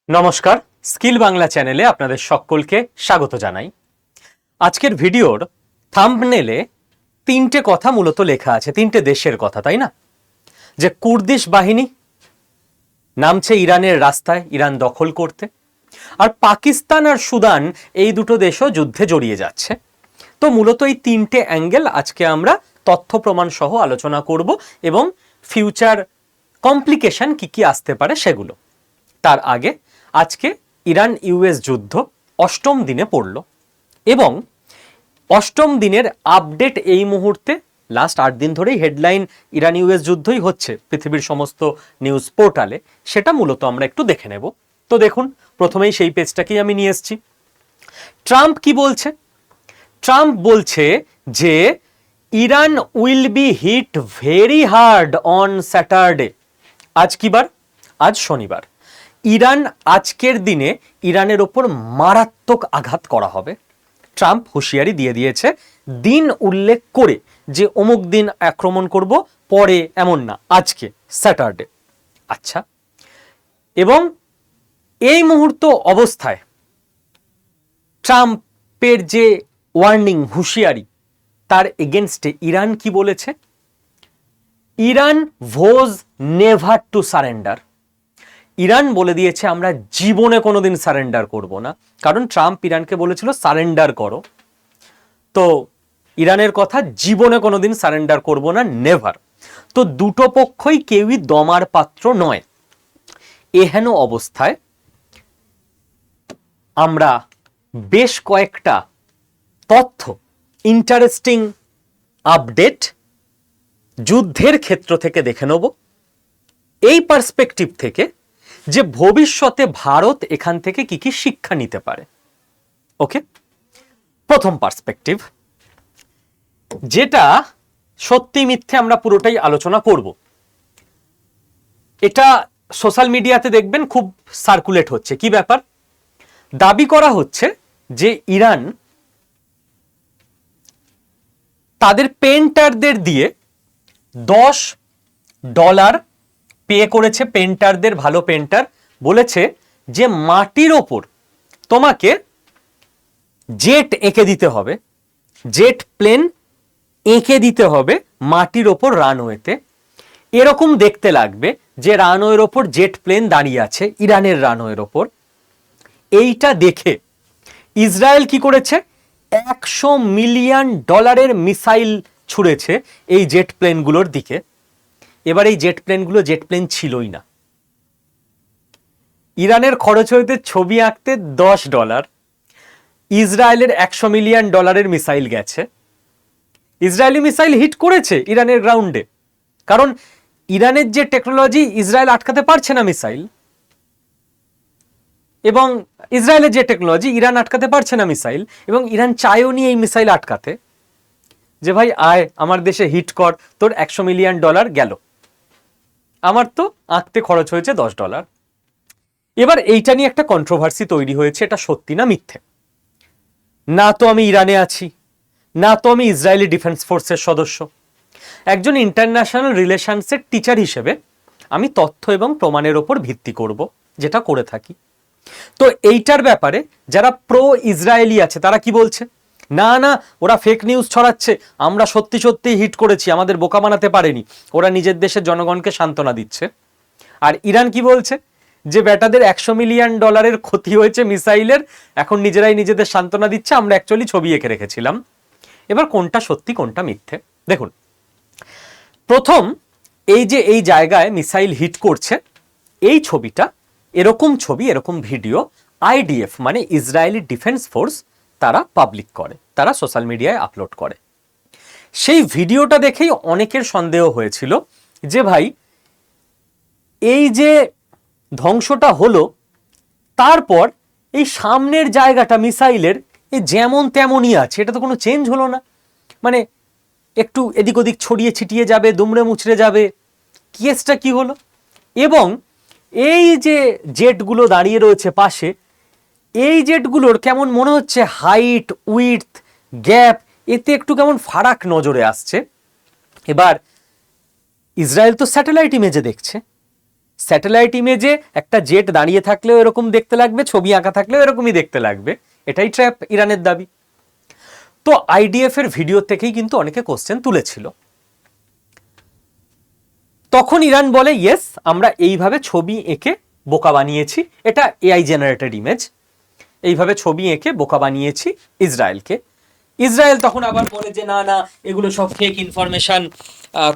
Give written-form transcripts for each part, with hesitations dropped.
নমস্কার, স্কিল বাংলা চ্যানেলে আপনাদের সকলকে স্বাগত জানাই। আজকের ভিডিওর থাম্বনেলে তিনটে কথা মূলত লেখা আছে, তিনটে দেশের কথা, তাই না? যে কুর্দিশ বাহিনী নামছে ইরানের রাস্তায় ইরান দখল করতে, আর পাকিস্তান আর সুদান এই দুটো দেশও যুদ্ধে জড়িয়ে যাচ্ছে। তো মূলত এই তিনটে অ্যাঙ্গেল আজকে আমরা তথ্য প্রমাণ সহ আলোচনা করব এবং ফিউচার কমপ্লিকেশন কি কি আসতে পারে সেগুলো। তার আগে আজকে ইরান ইউএস যুদ্ধ অষ্টম দিনে পড়ল এবং অষ্টম দিনের আপডেট এই মুহূর্তে লাস্ট 8 দিন ধরেই হেডলাইন ইরান ইউএস যুদ্ধই হচ্ছে পৃথিবীর সমস্ত নিউজ পোর্টালে, সেটা মূলত আমরা একটু দেখে নেব। তো দেখুন, প্রথমেই সেই পেজটাকেই আমি নিয়ে এসেছি। ট্রাম্প কি বলছে? ট্রাম্প বলছে যে Iran will be hit very hard on Saturday. আজ কি বার? আজ শনিবার। ইরান আজকের দিনে ইরানের ওপর মারাত্মক আঘাত করা হবে। ট্রাম্প হুঁশিয়ারি দিয়ে দিয়েছে, দিন উল্লেখ করে যে অমুক দিন আক্রমণ করব, পরে এমন না, আজকে স্যাটারডে। আচ্ছা, এবং এই মুহূর্ত অবস্থায় ট্রাম্পের যে ওয়ার্নিং, হুঁশিয়ারি, তার এগেনস্টে ইরান কি বলেছে? ইরান ভোজ নেভার টু সারেন্ডার। ইরান বলে দিয়েছে আমরা জীবনে কোনোদিন সারেন্ডার করব না, কারণ ট্রাম্প ইরানকে বলেছিল সারেন্ডার করো। তো ইরানের কথা, জীবনে কোনোদিন সারেন্ডার করব না, নেভার। তো দুটো পক্ষই কেউই দমার পাত্র নয়। এহেন অবস্থায় আমরা বেশ কয়েকটা তথ্য, ইন্টারেস্টিং আপডেট যুদ্ধের ক্ষেত্র থেকে দেখে নেব, এই পার্সপেক্টিভ থেকে যে ভবিষ্যতে ভারত এখান থেকে কি কি শিক্ষা নিতে পারে। ওকে, প্রথম পার্সপেক্টিভ, যেটা সত্যি মিথ্যে আমরা পুরোটাই আলোচনা করব। এটা সোশ্যাল মিডিয়াতে দেখবেন খুব সার্কুলেট হচ্ছে। কি ব্যাপার? দাবি করা হচ্ছে যে ইরান তাদের পেন্টারদের দিয়ে $10 পে করেছে, পেন্টারদের, ভালো পেন্টার, বলেছে যে মাটির ওপর তোমাকে জেট এঁকে দিতে হবে, জেট প্লেন এঁকে দিতে হবে মাটির ওপর রানওয়েতে। এরকম দেখতে লাগবে যে রানওয়ের ওপর জেট প্লেন দাঁড়িয়ে আছে, ইরানের রানওয়ের ওপর। এইটা দেখে ইসরায়েল কি করেছে? $100 মিলিয়ন মিসাইল ছুঁড়েছে এই জেট প্লেনগুলোর দিকে। এবার এই জেট প্লেনগুলো জেট প্লেন ছিলই না। ইরানের খরচ হইতে ছবি আঁকতে $10, ইসরায়েলের $100 মিলিয়ন মিসাইল গেছে। ইসরায়েলি মিসাইল হিট করেছে ইরানের গ্রাউন্ডে, কারণ ইরানের যে টেকনোলজি, ইসরায়েল আটকাতে পারছে না মিসাইল, এবং ইসরায়েলের যে টেকনোলজি, ইরান আটকাতে পারছে না মিসাইল, এবং ইরান চায়ও নি এই মিসাইল আটকাতে, যে ভাই আয় আমার দেশে হিট কর, তোর $100 মিলিয়ন গেল, আমার তো আঁকতে খরচ হয়েছে $10। এবার এইটা নিয়ে একটা কন্ট্রোভার্সি তৈরি হয়েছে, এটা সত্যি না মিথ্যে। না তো আমি ইরানে আছি, না তো আমি ইসরায়েলি ডিফেন্স ফোর্সের সদস্য। একজন ইন্টারন্যাশনাল রিলেশনসের টিচার হিসেবে আমি তথ্য এবং প্রমাণের ওপর ভিত্তি করব, যেটা করে থাকি। তো এইটার ব্যাপারে যারা প্রো ইসরায়েলি আছে তারা কি বলছে? না না, ওরা ফেক নিউজ ছড়াচ্ছে, আমরা সত্যি সত্যি হিট করেছি, আমাদের বোকা বানাতে পারেনি, ওরা নিজের দেশের জনগণকে সান্ত্বনা দিচ্ছে। আর ইরান কি বলছে? যে বেটাদের $100 মিলিয়ন ক্ষতি হয়েছে মিসাইলের, এখন নিজেরাই নিজেদের সান্ত্বনা দিচ্ছে, আমরা অ্যাকচুয়ালি ছবি এঁকে রেখেছিলাম। এবার কোনটা সত্যি কোনটা মিথ্যে দেখুন। প্রথম, এই যে এই জায়গায় মিসাইল হিট করছে, এই ছবিটা, এরকম ছবি, এরকম ভিডিও আইডিএফ মানে ইসরায়েলি ডিফেন্স ফোর্স তারা পাবলিক করে, তারা সোশ্যাল মিডিয়ায় আপলোড করে। সেই ভিডিওটা দেখেই অনেকের সন্দেহ হয়েছিল যে ভাই এই যে ধ্বংসটা হলো, তারপর এই সামনের জায়গাটা মিসাইলের এই যেমন তেমনই আছে, এটা তো কোনো চেঞ্জ হলো না, মানে একটু এদিক ওদিক ছড়িয়ে ছিটিয়ে যাবে, দুমড়ে মুচড়ে যাবে, কেসটা কি হলো? এবং এই যে জেটগুলো দাঁড়িয়ে রয়েছে পাশে, এই জেটগুলোর কেমন মনে হচ্ছে হাইট, উইডথ, গ্যাপ, এতে একটু কেমন ফারাক নজরে আসছে। এবার ইসরায়েল তো স্যাটেলাইট ইমেজে দেখছে, স্যাটেলাইট ইমেজে একটা জেট দাঁড়িয়ে থাকলেও এরকম দেখতে লাগবে, ছবি আঁকা থাকলেও এরকমই দেখতে লাগবে, এটাই ট্র্যাপ ইরানের দাবি। তো আইডিএফ এর ভিডিও থেকেই কিন্তু অনেকে কোশ্চেন তুলেছিল। তখন ইরান বলে ইয়েস, আমরা এইভাবে ছবি এঁকে বোকা বানিয়েছি, এটা এআই জেনারেটেড ইমেজ, এইভাবে ছবি এঁকে বোকা বানিয়েছি ইসরায়েলকে। ইসরায়েল তখন আবার বলে যে না না, এগুলো সব ফেক ইনফরমেশন,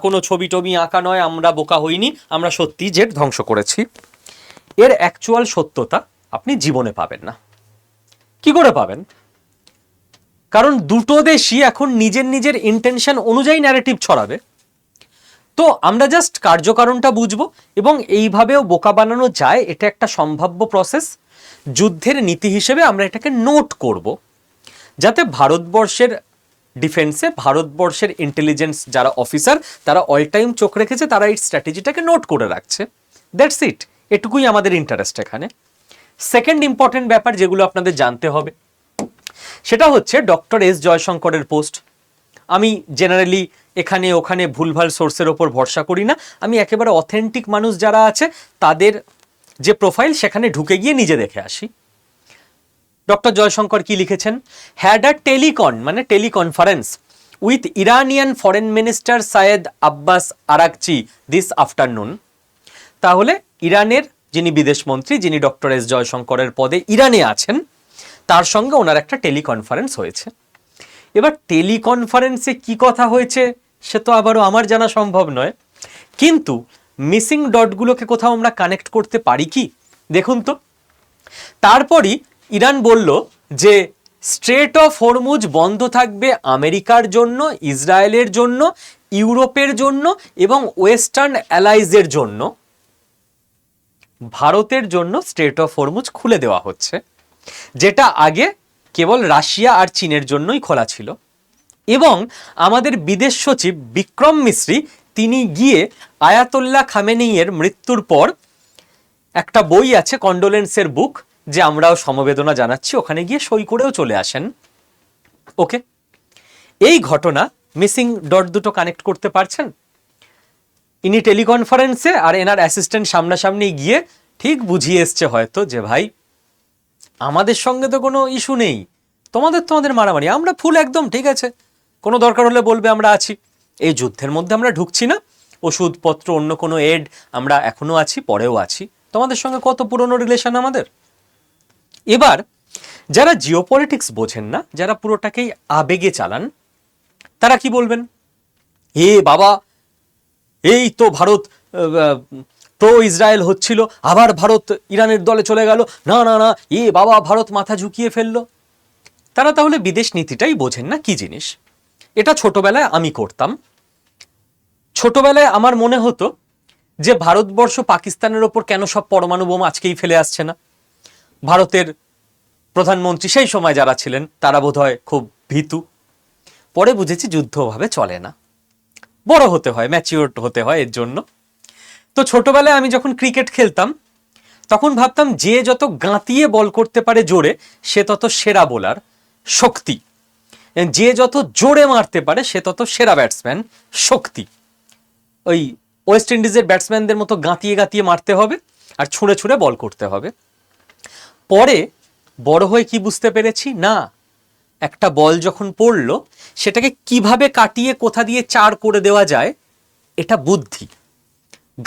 কোনো ছবি টবি আঁকা নয়, আমরা বোকা হইনি, আমরা সত্যি জেট ধ্বংস করেছি। এর অ্যাকচুয়াল সত্যতা আপনি জীবনে পাবেন না। কি করে পাবেন? কারণ দুটো দেশই এখন নিজের নিজের ইন্টেনশন অনুযায়ী ন্যারেটিভ ছড়াবে। তো আমরা জাস্ট কার্যকারণটা বুঝবো এবং এইভাবেও বোকা বানানো যায়, এটা একটা সম্ভাব্য প্রসেস। যুদ্ধের নীতি হিসেবে আমরা এটাকে নোট করব, যাতে ভারতবর্ষের ডিফেন্সে ভারতবর্ষের ইন্টেলিজেন্স যারা অফিসার তারা অল টাইম চোখ রেখেছে, তারা এই স্ট্র্যাটেজিটাকে নোট করে রাখছে। দ্যাটস ইট, এটুকুই আমাদের ইন্টারেস্ট এখানে। সেকেন্ড ইম্পর্টেন্ট ব্যাপার যেগুলো আপনাদের জানতে হবে সেটা হচ্ছে ডক্টর এস জয়শঙ্করের পোস্ট। আমি জেনারেলি এখানে ওখানে ভুলভাল সোর্সের ওপর ভরসা করি না, আমি একেবারে অথেন্টিক মানুষ যারা আছে তাদের যে প্রোফাইল সেখানে ঢুকে গিয়ে নিজে দেখে আসি। ডক্টর জয়শঙ্কর কি লিখেছেন? হ্যাড আ মানে teleconference with Iranian foreign minister Sayed Abbas Araghchi this afternoon. তাহলে ইরানের যিনি বিদেশমন্ত্রী, যিনি ডক্টর এস জয়শঙ্করের পদে ইরানে আছেন, তার সঙ্গে ওনার একটা টেলিকনফারেন্স হয়েছে। এবার টেলিকনফারেন্সে কি কথা হয়েছে সে তো আবারও আমার জানা সম্ভব নয়, কিন্তু মিসিং ডটগুলোকে কোথাও আমরা কানেক্ট করতে পারি কি দেখুন তো। তারপরই ইরান বলল যে স্ট্রেট অফ হরমুজ বন্ধ থাকবে আমেরিকার জন্য, ইসরায়েলের জন্য, ইউরোপের জন্য এবং ওয়েস্টার্ন অ্যালাইজের জন্য। ভারতের জন্য স্ট্রেট অফ হরমুজ খুলে দেওয়া হচ্ছে, যেটা আগে কেবল রাশিয়া আর চীনের জন্যই খোলা ছিল। এবং আমাদের বিদেশ সচিব বিক্রম মিশ্রি তিনি গিয়ে আয়াতুল্লাহ খামেনেইয়ের মৃত্যুর পর একটা বই আছে কন্ডোলেন্সের বুক, যে আমরাও সমবেদনা জানাচ্ছি, ওখানে গিয়ে সই করেও চলে আসেন। ওকে, এই ঘটনা মিসিং ডট দুটো কানেক্ট করতে পারছেন? ইনি টেলিকনফারেন্সে আর এনার অ্যাসিস্ট্যান্ট সামনাসামনি গিয়ে ঠিক বুঝিয়ে এসছে হয়তো যে ভাই আমাদের সঙ্গে তো কোনো ইস্যু নেই, তোমাদের মারামারি, আমরা ফুল একদম ঠিক আছে, কোনো দরকার হলে বলবে আমরা আছি, এই যুদ্ধের মধ্যে আমরা ঢুকছি না, ওষুধপত্র অন্য কোনো এড আমরা এখনো আছি, পরেও আছি, তোমাদের সঙ্গে কত পুরনো রিলেশন আমাদের। এবার যারা জিওপলিটিক্স বোঝেন না, যারা পুরোটাকেই আবেগে চালান, তারা কি বলবেন? এ বাবা, এই তো ভারত প্রো ইসরায়েল হচ্ছিল, আবার ভারত ইরানের দলে চলে গেল, না না না, এ বাবা ভারত মাথা ঝুঁকিয়ে ফেললো। তারা তাহলে বিদেশ নীতিটাই বোঝেন না কি জিনিস। এটা ছোটবেলায় আমি করতাম। ছোটবেলায় আমার মনে হতো যে ভারতবর্ষ পাকিস্তানের ওপর কেন সব পরমাণু বোমা আজকেই ফেলে আসছে না। ভারতের প্রধানমন্ত্রী সেই সময় যারা ছিলেন তারা বোধহয় খুব ভীতু। পরে বুঝেছি যুদ্ধ ভাবে চলে না, বড় হতে হয়, ম্যাচিওর হতে হয় এর জন্য। তো ছোটবেলায় আমি যখন ক্রিকেট খেলতাম তখন ভাবতাম যে যত গাঁতিয়ে বল করতে পারে জোরে সে তত সেরা বোলার, শক্তি। যে যত জোরে মারতে পারে সে তত সেরা ব্যাটসম্যান, শক্তি। ওই ওয়েস্ট ইন্ডিজের ব্যাটসম্যানদের মতো গাঁতিয়ে গাঁতিয়ে মারতে হবে আর ছুঁড়ে ছুঁড়ে বল করতে হবে। পরে বড় হয়ে কি বুঝতে পেরেছি, না, একটা বল যখন পড়লো সেটাকে কিভাবে কাটিয়ে কোথা দিয়ে চার করে দেওয়া যায় এটা বুদ্ধি।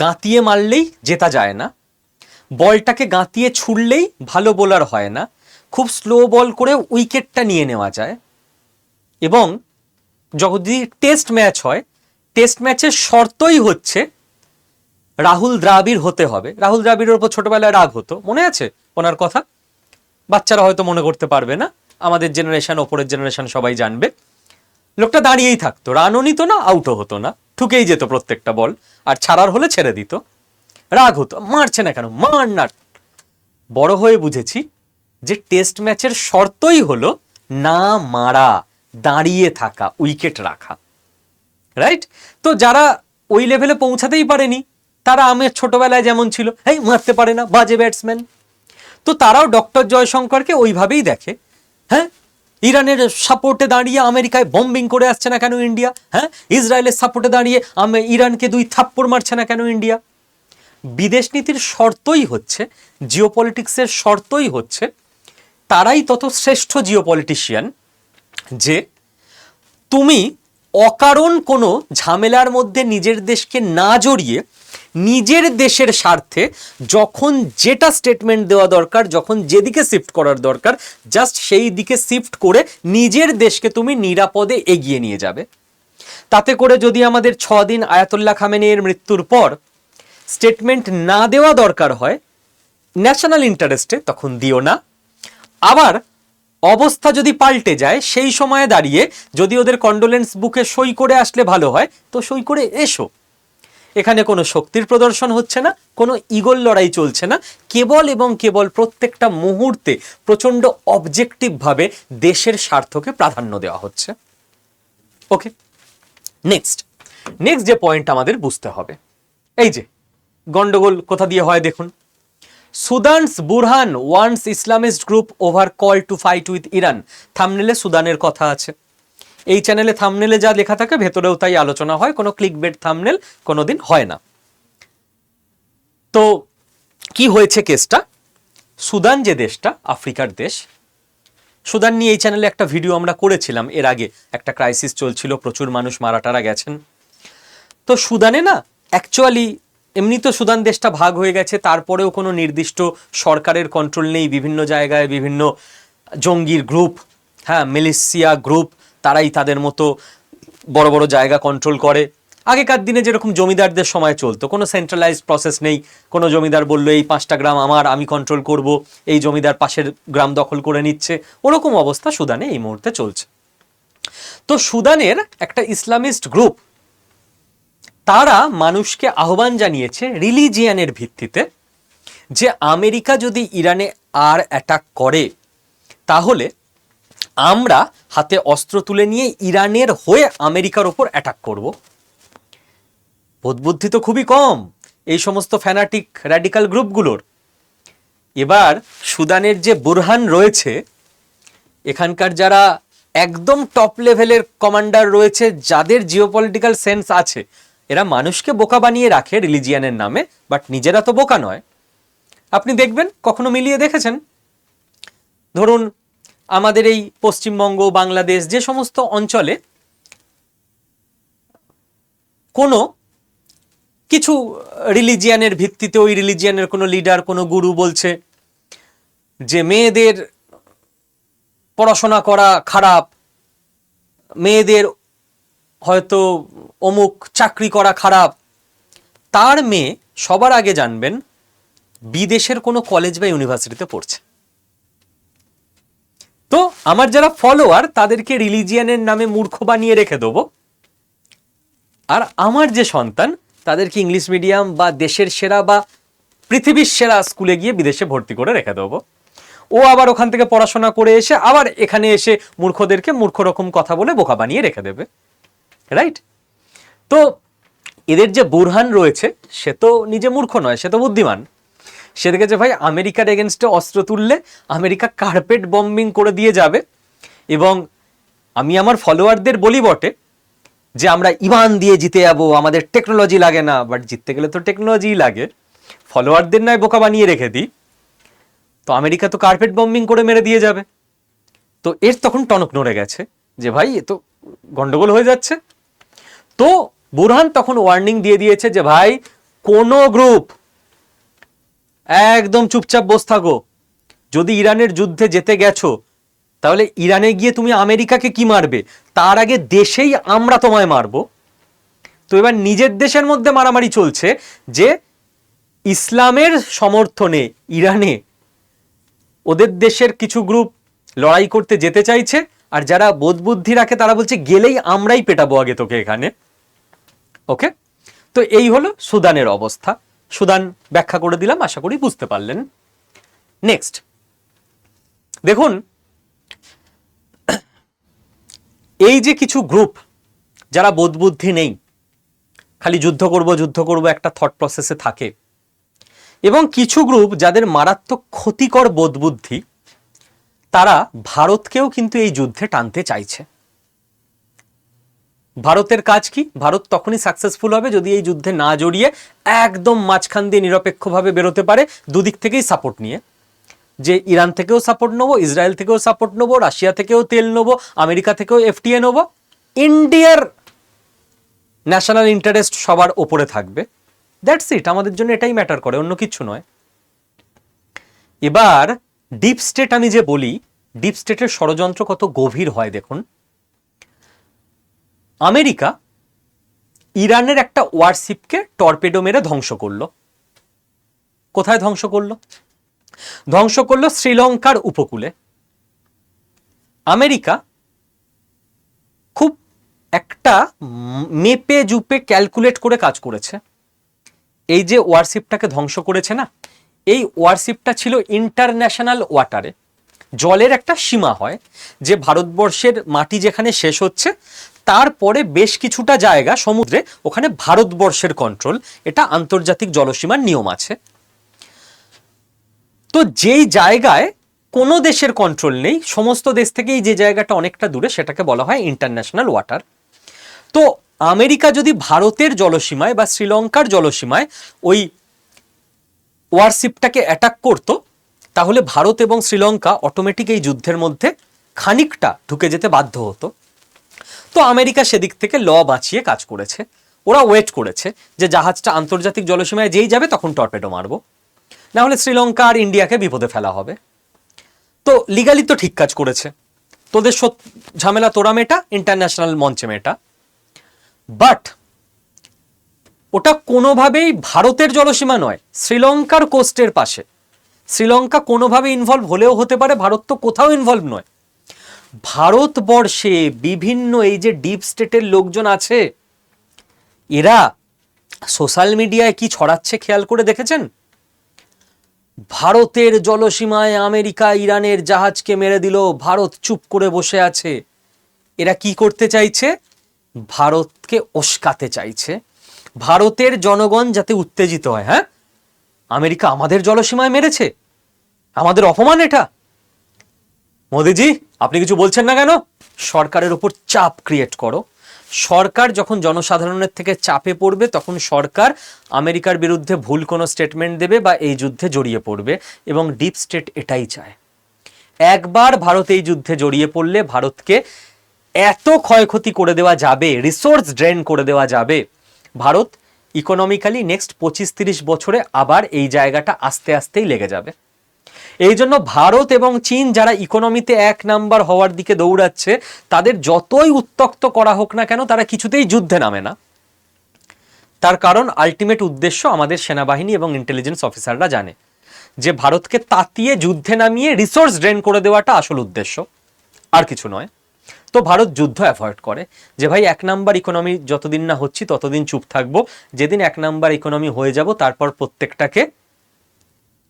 গাঁতিয়ে মারলেই জেতা যায় না, বলটাকে গাঁতিয়ে ছুড়লেই ভালো বোলার হয় না, খুব স্লো বল করে উইকেটটা নিয়ে নেওয়া যায়। এবং যদি টেস্ট ম্যাচ হয়, টেস্ট ম্যাচের শর্তই হচ্ছে রাহুল দ্রাবিড় হতে হবে। রাহুল দ্রাবিড়ের উপর ছোটবেলায় রাগ হতো, মনে আছে ওনার কথা? বাচ্চারা হয়তো মনে করতে পারবে না, আমাদের জেনারেশন, ওপরের জেনারেশন সবাই জানবে। লোকটা দাঁড়িয়েই থাকতো, রানও নিত না, আউটও হতো না, ঠুকেই যেত প্রত্যেকটা বল, আর ছাড়ার হলে ছেড়ে দিত। রাগ হতো, মারছে না কেন, মার না। বড় হয়ে বুঝেছি যে টেস্ট ম্যাচের শর্তই হলো না মারা, দাঁড়িয়ে থাকা, উইকেট রাখা, রাইট? তো যারা ওই লেভেলে পৌঁছাতেই পারেনি তারা আমার ছোটবেলায় যেমন ছিল, এই মারতে পারে না, বাজে ব্যাটসম্যান, তো তারাও ডক্টর জয়শঙ্করকে ওইভাবেই দেখে। হ্যাঁ, ইরানের সাপোর্টে দাঁড়িয়ে আমেরিকায় বম্বিং করে আসছে না কেন ইন্ডিয়া? হ্যাঁ, ইসরায়েলের সাপোর্টে দাঁড়িয়ে ইরানকে 2 থাপ্পড় মারছে না কেন ইন্ডিয়া? বিদেশ নীতির শর্তই হচ্ছে, জিওপলিটিক্সের শর্তই হচ্ছে, তারাই তত শ্রেষ্ঠ জিওপলিটিশিয়ান যে তুমি অকারণ কোনো ঝামেলার মধ্যে নিজের দেশকে না জড়িয়ে নিজের দেশের স্বার্থে যখন যেটা স্টেটমেন্ট দেওয়া দরকার, যখন যেদিকে শিফট করার দরকার, জাস্ট সেই দিকে শিফট করে নিজের দেশকে তুমি নিরাপদে এগিয়ে নিয়ে যাবে। তাতে করে যদি আমাদের 6 দিন আয়াতুল্লাহ খামেনির মৃত্যুর পর স্টেটমেন্ট না দেওয়া দরকার হয় ন্যাশনাল ইন্টারেস্টে, তখন দিও না। আবার অবস্থা যদি পাল্টে যায় সেই সময়ে দাঁড়িয়ে যদি ওদের কন্ডোলেন্স বুকে সই করে আসলে ভালো হয় তো সই করে এসো। এখানে কোনো শক্তির প্রদর্শন হচ্ছে না, কোনো ইগল লড়াই চলছে না, কেবল এবং কেবল প্রত্যেকটা মুহূর্তে প্রচণ্ড অবজেক্টিভভাবে দেশের স্বার্থকে প্রাধান্য দেওয়া হচ্ছে। ওকে, নেক্সট যে পয়েন্ট আমাদের বুঝতে হবে, এই যে গন্ডগোল কোথা দিয়ে হয় দেখুন। Sudan's Burhan wants Islamist group over call to fight with Iran. থামনেলে সুদানের কথা আছে। এই চ্যানেলে থামনেলে যা লেখা থাকে ভেতরেও তাই আলোচনা হয়, কোনো ক্লিকবেট থামনেল কোনোদিন হয় না। তো কি হয়েছে কেসটা, সুদান যে দেশটা আফ্রিকার দেশ, সুদান নিয়ে এই চ্যানেলে একটা ভিডিও আমরা করেছিলাম এর আগে, একটা ক্রাইসিস চলছিল, প্রচুর মানুষ মারা টারা গেছেন। তো সুদানে না অ্যাকচুয়ালি এমনি তো সুদান দেশটা ভাগ হয়ে গেছে, তারপরেও কোনো নির্দিষ্ট সরকারের কন্ট্রোল নেই, বিভিন্ন জায়গায় বিভিন্ন জঙ্গির গ্রুপ, হ্যাঁ মিলিশিয়া গ্রুপ, তারাই তাদের মতো বড় বড় জায়গা কন্ট্রোল করে। আগেকার দিনে যেরকম জমিদারদের সময় চলতো, কোনো সেন্ট্রালাইজড প্রসেস নেই, কোনো জমিদার বললো এই 5টা গ্রাম আমার, আমি কন্ট্রোল করব, এই জমিদার পাশের গ্রাম দখল করে নিচ্ছে, ওরকম অবস্থা সুদানে এই মুহূর্তে চলছে। তো সুদানের একটা ইসলামিস্ট গ্রুপ তারা মানুষকে আহ্বান জানিয়েছে রিলিজিয়ানের ভিত্তিতে যে আমেরিকা যদি ইরানে আর অ্যাটাক করে তাহলে আমরা হাতে অস্ত্র তুলে নিয়ে ইরানের হয়ে আমেরিকার ওপর অ্যাটাক করব। বোধবুদ্ধি তো খুবই কম এই সমস্ত ফ্যানাটিক র্যাডিক্যাল গ্রুপগুলোর। এবার সুদানের যে বুরহান রয়েছে, এখানকার যারা একদম টপ লেভেলের কমান্ডার রয়েছে, যাদের জিওপলিটিক্যাল সেন্স আছে, এরা মানুষকে বোকা বানিয়ে রাখে রিলিজিয়ানের নামে, বাট নিজেরা তো বোকা নয়। আপনি দেখবেন, কখনো মিলিয়ে দেখেছেন, ধরুন আমাদের এই পশ্চিমবঙ্গ, বাংলাদেশ, যে সমস্ত অঞ্চলে কোনো কিছু রিলিজিয়ানের ভিত্তিতে ওই রিলিজিয়ানের কোনো লিডার, কোনো গুরু বলছে যে মেয়েদের পড়াশোনা করা খারাপ, মেয়েদের হয়তো অমুক চাকরি করা খারাপ, তার মেয়ে সবার আগে জানবেন বিদেশের কোনো কলেজ বা ইউনিভার্সিটিতে পড়ছে। তো আমার যারা ফলোয়ার তাদেরকে রিলিজিয়ানের নামে মূর্খ বানিয়ে রেখে দেবো, আর আমার যে সন্তান তাদেরকে ইংলিশ মিডিয়াম বা দেশের সেরা বা পৃথিবীর সেরা স্কুলে গিয়ে বিদেশে ভর্তি করে রেখে দেবো। ও আবার ওখান থেকে পড়াশোনা করে এসে আবার এখানে এসে মূর্খদেরকে মূর্খ রকম কথা বলে বোকা বানিয়ে রেখে দেবে, রাইট? তো এদের যে বুরহান রয়েছে সে তো নিজে মূর্খ নয়, সে তো বুদ্ধিমান। সে দেখেছে ভাই আমেরিকার এগেনস্টে অস্ত্র তুললে আমেরিকা কার্পেট বম্বিং করে দিয়ে যাবে, এবং আমি আমার ফলোয়ারদের বলি বটে যে আমরা ইমান দিয়ে জিতে যাবো, আমাদের টেকনোলজি লাগে না, বাট জিততে গেলে তো টেকনোলজিই লাগে। ফলোয়ারদের নয় বোকা বানিয়ে রেখে দিই, তো আমেরিকা তো কার্পেট বম্বিং করে মেরে দিয়ে যাবে। তো এর তখন টনক নড়ে গেছে যে ভাই এ তো গন্ডগোল হয়ে যাচ্ছে। তো বুরহান তখন ওয়ার্নিং দিয়ে দিয়েছে যে ভাই কোনো গ্রুপ একদম চুপচাপ বসে থাকো, যদি ইরানের যুদ্ধে যেতে গেছো তাহলে ইরানে গিয়ে তুমি আমেরিকাকে কি মারবে, তার আগে দেশেই আমরা তোমায় মারবো। তো এবার নিজের দেশের মধ্যে মারামারি চলছে যে ইসলামের সমর্থনে ইরানে ওদের দেশের কিছু গ্রুপ লড়াই করতে যেতে চাইছে, আর যারা বোধবুদ্ধি রাখে তারা বলছে গেলেই আমরাই পেটাবো আগে তোকে এখানে। ওকে, তো এই হলো সুদানের অবস্থা। সুদান ব্যাখ্যা করে দিলাম, আশা করি বুঝতে পারলেন। নেক্সট দেখুন, এই যে কিছু গ্রুপ যারা বোধবুদ্ধি নেই, খালি যুদ্ধ করব একটা থট প্রসেসে থাকে, এবং কিছু গ্রুপ যাদের মারাত্মক ক্ষতিকর বোধবুদ্ধি, তারা ভারতকেও কিন্তু এই যুদ্ধে টানতে চাইছে। ভারতের কাজ কি? ভারত তখনই সাকসেসফুল হবে যদি এই যুদ্ধে না জড়িয়ে একদম মাঝখান দিয়ে নিরপেক্ষভাবে বেরোতে পারে, দুদিক থেকেই সাপোর্ট নিয়ে, যে ইরান থেকেও সাপোর্ট নেবো, ইসরায়েল থেকেও সাপোর্ট নেবো, রাশিয়া থেকেও তেল নেবো, আমেরিকা থেকেও এফটিএ নেবো, ইন্ডিয়ার ন্যাশনাল ইন্টারেস্ট সবার ওপরে থাকবে। দ্যাটস ইট, আমাদের জন্য এটাই ম্যাটার করে, অন্য কিছু নয়। এবার ডিপ স্টেট আমি যে বলি, ডিপ স্টেটের ষড়যন্ত্র কত গভীর হয় দেখুন। আমেরিকা ইরানের একটা ওয়ারশিপকে টর্পেডো মেরে ধ্বংস করলো। কোথায় ধ্বংস করলো? ধ্বংস করলো শ্রীলঙ্কার উপকূলে। আমেরিকা খুব একটা মেপে জুপে ক্যালকুলেট করে কাজ করেছে। এই যে ওয়ারশিপটাকে ধ্বংস করেছে না, এই ওয়ারশিপটা ছিল ইন্টারন্যাশনাল ওয়াটারে। জলের একটা সীমা হয় যে ভারতবর্ষের মাটি যেখানে শেষ হচ্ছে তারপরে বেশ কিছুটা জায়গা সমুদ্রে, ওখানে ভারতবর্ষের কন্ট্রোল, এটা আন্তর্জাতিক জলসীমার নিয়ম আছে। তো যেই জায়গায় কোনো দেশের কন্ট্রোল নেই, সমস্ত দেশ থেকেই যে জায়গাটা অনেকটা দূরে, সেটাকে বলা হয় ইন্টারন্যাশনাল ওয়াটার। তো আমেরিকা যদি ভারতের জলসীমায় বা শ্রীলঙ্কার জলসীমায় ওই ওয়ারশিপটাকে অ্যাটাক করত, তাহলে ভারত এবং শ্রীলঙ্কা অটোমেটিক এই যুদ্ধের মধ্যে খানিকটা ঢুকে যেতে বাধ্য হতো। তো আমেরিকা সেদিক থেকে ল বাঁচিয়ে কাজ করেছে। ওরা ওয়েট করেছে যে জাহাজটা আন্তর্জাতিক জলসীমায় যেই যাবে তখন টর্পেডো মারবো, না হলে শ্রীলঙ্কা আর ইন্ডিয়াকে বিপদে ফেলা হবে। তো লিগালি তো ঠিক কাজ করেছে, তোদের ঝামেলা তোরা মেটা, ইন্টারন্যাশনাল মঞ্চে মেটা। বাট ওটা কোনোভাবেই ভারতের জলসীমা নয়, শ্রীলঙ্কার কোস্টের পাশে। শ্রীলঙ্কা কোনোভাবে ইনভলভ হলেও হতে পারে, ভারত তো কোথাও ইনভলভ নয়। ভারতবর্ষে বিভিন্ন এই যে ডিপ স্টেটের লোকজন আছে, এরা সোশ্যাল মিডিয়ায় কি ছড়াচ্ছে খেয়াল করে দেখেছেন? ভারতের জলসীমায় আমেরিকা ইরানের জাহাজকে মেরে দিল, ভারত চুপ করে বসে আছে। এরা কি করতে চাইছে? ভারতকে উস্কাতে চাইছে, ভারতের জনগণ যাতে উত্তেজিত হয়। হ্যাঁ, আমেরিকা আমাদের জলসীমায় মেরেছে, আমাদের অপমান এটা। মোদিজি আপনি কিছু বলছেন না কেন? সরকারের উপর চাপ ক্রিয়েট করো। সরকার যখন জনসাধারণের থেকে চাপে পড়বে, তখন সরকার আমেরিকার বিরুদ্ধে ভুল কোনো স্টেটমেন্ট দেবে বা এই যুদ্ধে জড়িয়ে পড়বে, এবং ডিপ স্টেট এটাই চায়। একবার ভারত এই যুদ্ধে জড়িয়ে পড়লে ভারতকে এত ক্ষয়ক্ষতি করে দেওয়া যাবে, রিসোর্স ড্রেন করে দেওয়া যাবে, ভারত ইকোনমিক্যালি নেক্সট 25-30 বছরে আবার এই জায়গাটা আস্তে আস্তেই লেগে যাবে। এই জন্য ভারত এবং চীন যারা ইকোনমিতে 1 নাম্বার হওয়ার দিকে দৌড়াচ্ছে, তাদের যতই উত্তক্ত করা হোক না কেন, তারা কিছুতেই যুদ্ধে নামে না। তার কারণ আলটিমেট উদ্দেশ্য আমাদের সেনাবাহিনী এবং ইন্টেলিজেন্স অফিসাররা জানে যে ভারতকে তাতিয়ে যুদ্ধে নামিয়ে রিসোর্স ড্রেন করে দেওয়াটা আসল উদ্দেশ্য, আর কিছু নয়। তো ভারত যুদ্ধ অ্যাভয়েড করে যে ভাই 1 নাম্বার ইকোনমি যতদিন না হচ্ছি ততদিন চুপ থাকবো, যেদিন 1 নাম্বার ইকোনমি হয়ে যাব তারপর প্রত্যেকটাকে,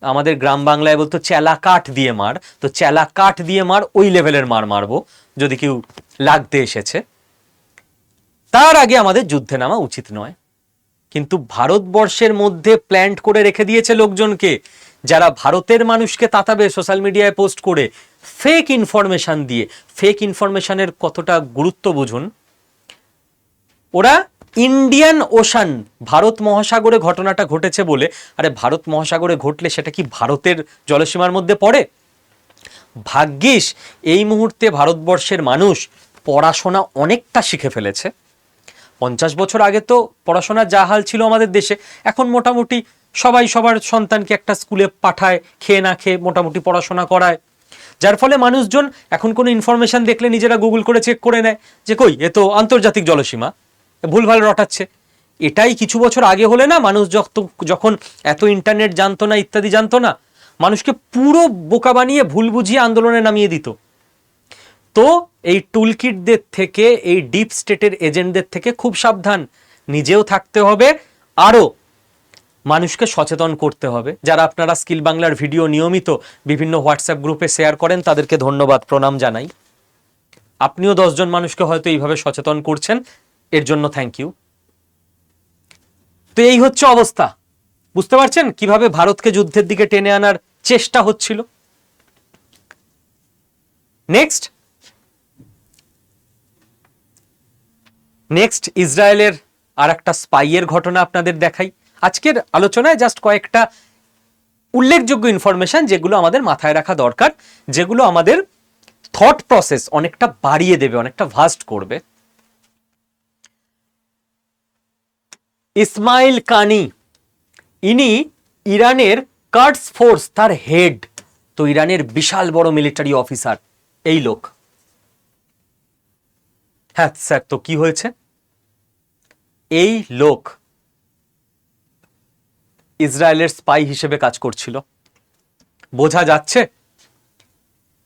আমাদের গ্রাম বাংলায় বলতো চেলা কাঠ দিয়ে মার, তো চেলা কাঠ দিয়ে মার, ওই লেভেলের মার মারবো যদি কেউ লাগতে এসেছে। তার আগে আমাদের যুদ্ধে নামা উচিত নয়। কিন্তু ভারতবর্ষের মধ্যে প্ল্যান্ট করে রেখে দিয়েছে লোকজনকে, যারা ভারতের মানুষকে তাতাবে সোশ্যাল মিডিয়ায় পোস্ট করে ফেক ইনফরমেশন দিয়ে। ফেক ইনফরমেশনের কতটা গুরুত্ব বুঝুন। ওরা ইন্ডিয়ান ওশান, ভারত মহাসাগরে ঘটনাটা ঘটেছে বলে, আরে ভারত মহাসাগরে ঘটলে সেটা কি ভারতের জলসীমার মধ্যে পড়ে? ভাগ্যিস এই মুহূর্তে ভারতবর্ষের মানুষ পড়াশোনা অনেকটা শিখে ফেলেছে। 50 বছর আগে তো পড়াশোনার যা হাল ছিল আমাদের দেশে, এখন মোটামুটি সবাই সবার সন্তানকে একটা স্কুলে পাঠায়, খেয়ে না খেয়ে মোটামুটি পড়াশোনা করায়, যার ফলে মানুষজন এখন কোনো ইনফরমেশন দেখলে নিজেরা গুগল করে চেক করে নেয় যে কই এ তো আন্তর্জাতিক জলসীমা, ভুলভাল রটাচ্ছে। এটাই কিছু বছর আগে হলে না, মানুষ যখন এত ইন্টারনেট জানতো না, ইত্যাদি জানতো না, মানুষকে পুরো বোকা বানিয়ে ভুল বুঝিয়ে আন্দোলনে নামিয়ে দিত। তো এই টুলকিটদের থেকে, এই ডিপ স্টেটের এজেন্টদের থেকে খুব সাবধান, নিজেও থাকতে হবে, আরও মানুষকে সচেতন করতে হবে। যারা আপনারা স্কিল বাংলার ভিডিও নিয়মিত বিভিন্ন হোয়াটসঅ্যাপ গ্রুপে শেয়ার করেন, তাদেরকে ধন্যবাদ, প্রণাম জানাই। আপনিও 10 জন মানুষকে হয়তো এইভাবে সচেতন করছেন, এর জন্য থ্যাংক ইউ। তো এই হচ্ছে অবস্থা, বুঝতে পারছেন কিভাবে ভারতকে যুদ্ধের দিকে টেনে আনার চেষ্টা হচ্ছিল। নেক্সট, নেক্সট ইসরায়েলের আর একটা স্পাইয়ের ঘটনা আপনাদের দেখাই। আজকের আলোচনায় জাস্ট কয়েকটা উল্লেখযোগ্য ইনফরমেশন যেগুলো আমাদের মাথায় রাখা দরকার, যেগুলো আমাদের থট প্রসেস অনেকটা বাড়িয়ে দেবে, অনেকটা ভাস্ট করবে। ইসমাইল কানি, ইনি ইরানের কার্ডস ফোর্স, তার হেড। তো ইরানের বিশাল বড় মিলিটারি অফিসার এই লোক। হ্যাঁ স্যার, তো কি হয়েছে? এই লোক ইসরায়েলের স্পাই হিসেবে কাজ করছিল। বোঝা যাচ্ছে